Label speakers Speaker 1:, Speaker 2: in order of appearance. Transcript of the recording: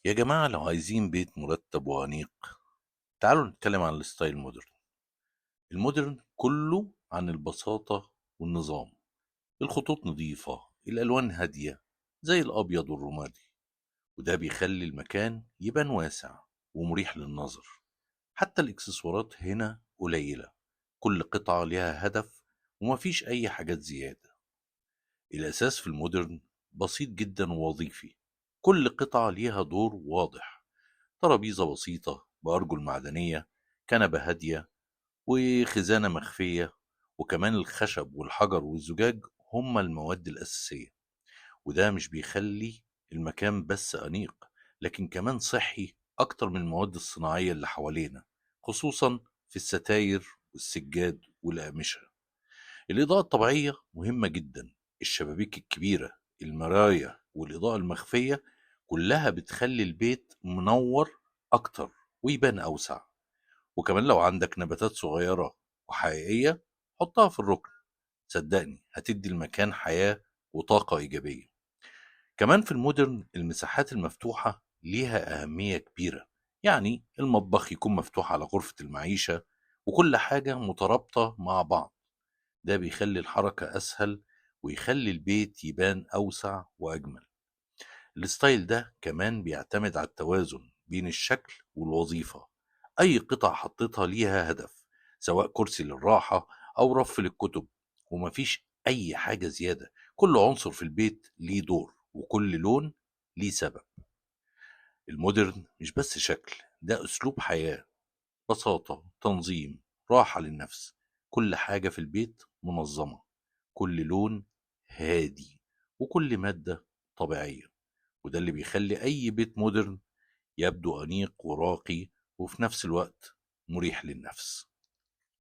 Speaker 1: يا جماعة لو عايزين بيت مرتب وأنيق، تعالوا نتكلم عن الستايل مودرن. المودرن كله عن البساطة والنظام. الخطوط نظيفة، الألوان هادية زي الأبيض والرمادي، وده بيخلي المكان يبان واسع ومريح للنظر. حتى الإكسسوارات هنا قليلة، كل قطعة ليها هدف ومفيش أي حاجات زيادة. الأساس في المودرن بسيط جدا ووظيفي، كل قطعة ليها دور واضح. ترابيزة بسيطة بأرجل معدنية، كنبة هادية، وخزانة مخفية. وكمان الخشب والحجر والزجاج هما المواد الأساسية، وده مش بيخلي المكان بس أنيق، لكن كمان صحي أكتر من المواد الصناعية اللي حوالينا، خصوصا في الستاير والسجاد والأقمشة. الإضاءة الطبيعية مهمة جدا، الشبابيك الكبيرة، المرايا والإضاءة المخفية كلها بتخلي البيت منور أكتر ويبان أوسع. وكمان لو عندك نباتات صغيرة وحقيقية، حطها في الركن، صدقني هتدي المكان حياة وطاقة إيجابية. كمان في المودرن المساحات المفتوحة ليها أهمية كبيرة، يعني المطبخ يكون مفتوح على غرفة المعيشة وكل حاجة مترابطة مع بعض. ده بيخلي الحركة أسهل ويخلي البيت يبان أوسع وأجمل. الستايل ده كمان بيعتمد على التوازن بين الشكل والوظيفة. أي قطعة حطيتها ليها هدف، سواء كرسي للراحة أو رف للكتب، ومفيش أي حاجة زيادة. كل عنصر في البيت ليه دور وكل لون ليه سبب. المودرن مش بس شكل، ده أسلوب حياة، بساطة، تنظيم، راحة للنفس. كل حاجة في البيت منظمة، كل لون هادي، وكل مادة طبيعية. وده اللي بيخلي أي بيت مودرن يبدو أنيق وراقي، وفي نفس الوقت مريح للنفس.